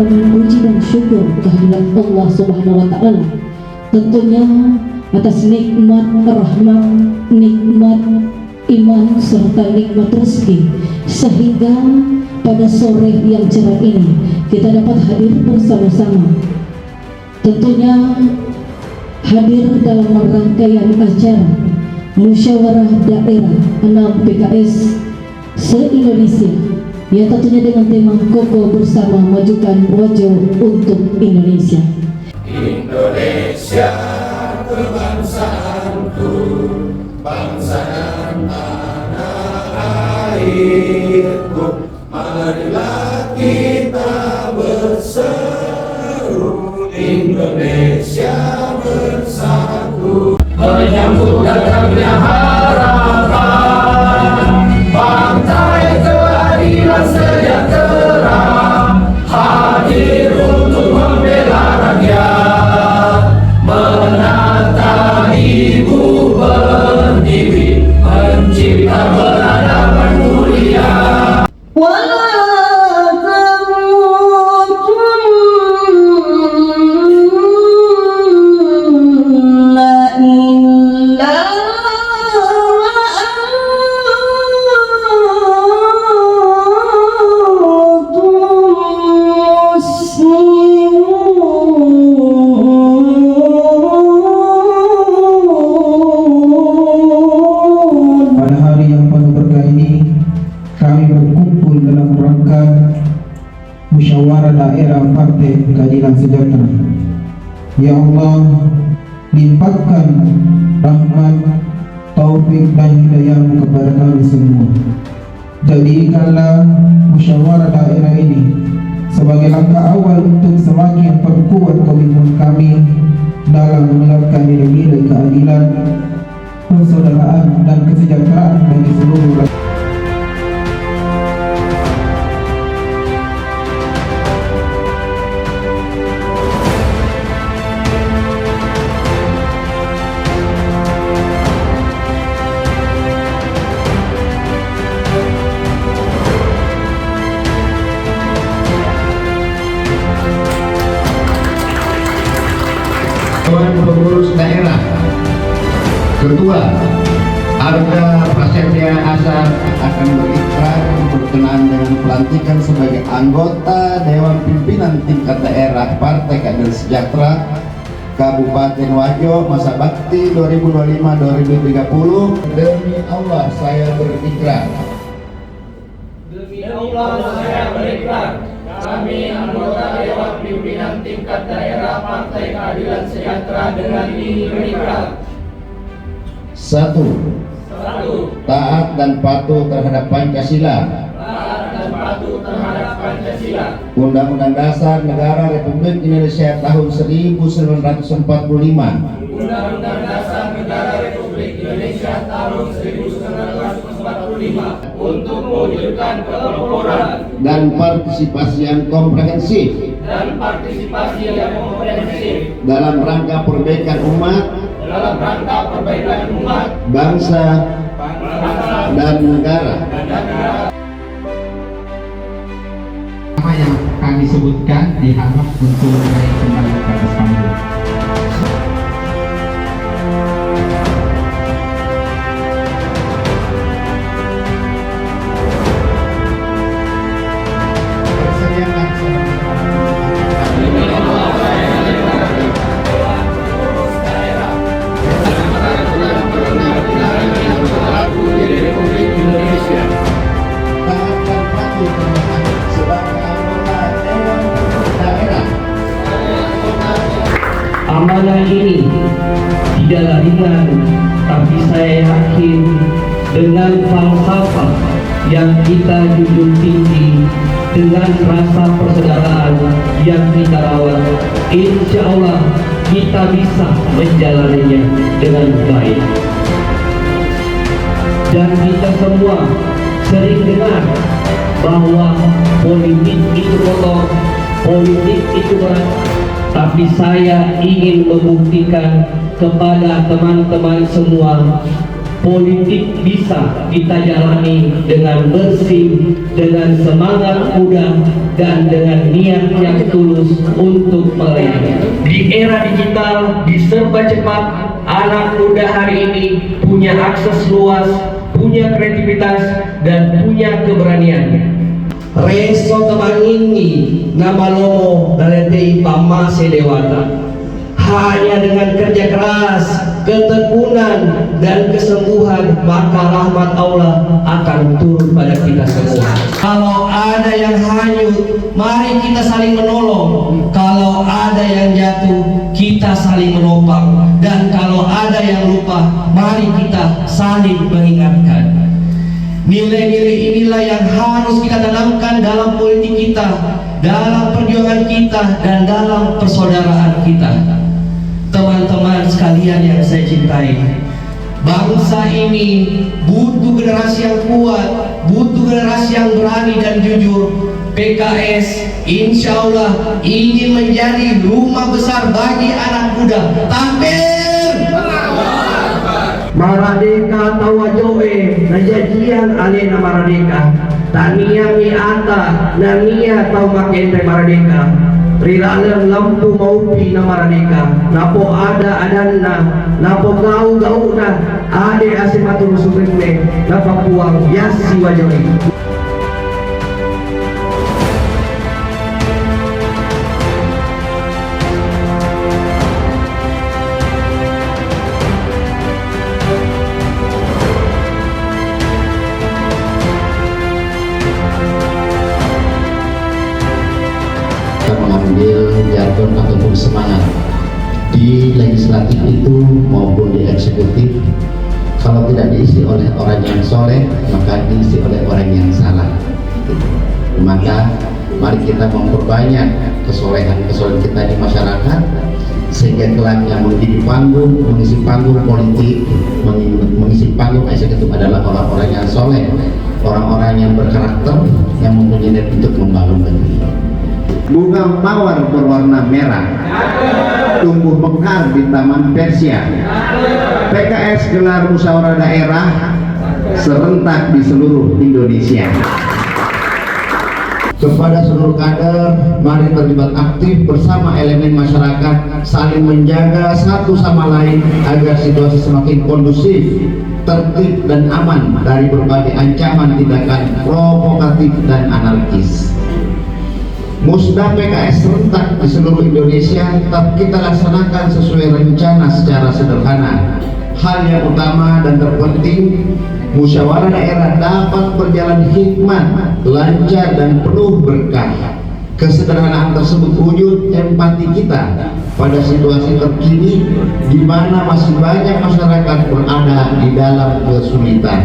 Puji dan syukur kehadirat Allah Subhanahu wa Ta'ala, tentunya atas nikmat rahmat, nikmat iman serta nikmat rezeki, sehingga pada sore yang cerah ini kita dapat hadir bersama-sama. Tentunya hadir dalam rangkaian acara Musyawarah Daerah 6 PKS se-Indonesia, ya tentunya dengan tema Kokoh Bersama Majukan Wajah untuk Indonesia. Indonesia kebangsaanku, bangsa dan tanah airku, marilah kita berseru, Indonesia bersatu, menyambut datangnya harapan, partai keadilan sejahtera hadir untuk membela rakyat, menata ibu berdiri, mencipta peradaban mulia. Musyawarah Daerah Partai Keadilan Sejahtera. Ya Allah, limpahkan rahmat, taufik dan hidayah-Mu kepada kami semua. Jadikanlah musyawarah daerah ini sebagai langkah awal untuk semakin perkuat komitmen kami dalam menerapkan nilai-nilai keadilan, persaudaraan dan kesejahteraan bagi seluruh rakyat. Dewan Pengurus Daerah Ketua Arga Prasetya Asar akan berikrar berkenaan dengan pelantikan sebagai anggota Dewan Pimpinan Tingkat Daerah Partai Keadilan Sejahtera Kabupaten Wajo masa bakti 2025-2030. Demi Allah saya berikrar. Demi Allah saya berikrar. Kami anggota Dewan Pimpinan Tingkat Daerah Partai Keadilan Sejahtera dengan ini berikrar. 1. Taat dan patuh terhadap Pancasila. Taat dan patuh terhadap Pancasila. Undang-Undang Dasar Negara Republik Indonesia tahun 1945. Undang-Undang Dasar Negara Republik Indonesia tahun 1945 untuk mewujudkan keterbukaan dan partisipasi yang komprehensif dalam rangka perbaikan umat, bangsa dan negara. Apa yang kami sebutkan diharap untuk naik kembali ke atas panggung. Amanah ini tidaklah ringan, tapi saya yakin dengan yang kita junjung tinggi, dengan rasa persaudaraan yang kita rawat, insya Allah kita bisa menjalaninya dengan baik. Dan kita semua sering dengar bahwa politik itu kotor, politik itu berat. Tapi saya ingin membuktikan kepada teman-teman semua, politik bisa kita jalani dengan bersih, dengan semangat muda, dan dengan niat yang tulus untuk melayani. Di era digital, di serba cepat, anak muda hari ini punya akses luas, punya kreativitas, dan punya keberanian. Reso teman ini nama lomo daletei pama sedewata. Hanya dengan kerja keras, ketekunan, dan kesembuhan, maka rahmat Allah akan turun pada kita semua. Kalau ada yang hanyut, mari kita saling menolong. Kalau ada yang jatuh, kita saling menopang. Dan kalau ada yang lupa, mari kita saling mengingatkan. Nilai-nilai inilah yang harus kita tanamkan dalam politik kita, dalam perjuangan kita, dan dalam persaudaraan kita. Teman-teman sekalian yang saya cintai, bangsa ini butuh generasi yang kuat, butuh generasi yang berani dan jujur. PKS insya Allah ingin menjadi rumah besar bagi anak muda. Takbir! Maradeka tawajoe najajian alena maradeka tania miata nania tau makente maradeka rilaler lampu maupi na maradeka napo ada adanna napo gau na ade asimatul sumekne napapuang yasi wajoi. Mengambil jargon ataupun semangat di legislatif itu maupun di eksekutif, kalau tidak diisi oleh orang yang soleh maka diisi oleh orang yang salah. Maka mari kita memperbanyak kesolehan kita di masyarakat sehingga kelak yang menjadi panggung, mengisi panggung politik, mengisi panggung eksekutif adalah orang-orang yang soleh, orang-orang yang berkarakter, yang mempunyai niat untuk membangun negeri. Bunga mawar berwarna merah tumbuh mekar di Taman Persia. PKS gelar musyawarah daerah serentak di seluruh Indonesia. Kepada seluruh kader, mari terlibat aktif bersama elemen masyarakat, saling menjaga satu sama lain agar situasi semakin kondusif, tertib dan aman dari berbagai ancaman tindakan provokatif dan anarkis. Musda PKS serentak di seluruh Indonesia tetap kita laksanakan sesuai rencana secara sederhana. Hal yang utama dan terpenting, musyawarah daerah dapat berjalan hikmat, lancar dan penuh berkah. Kesederhanaan tersebut wujud empati kita pada situasi terkini di mana masih banyak masyarakat berada di dalam kesulitan.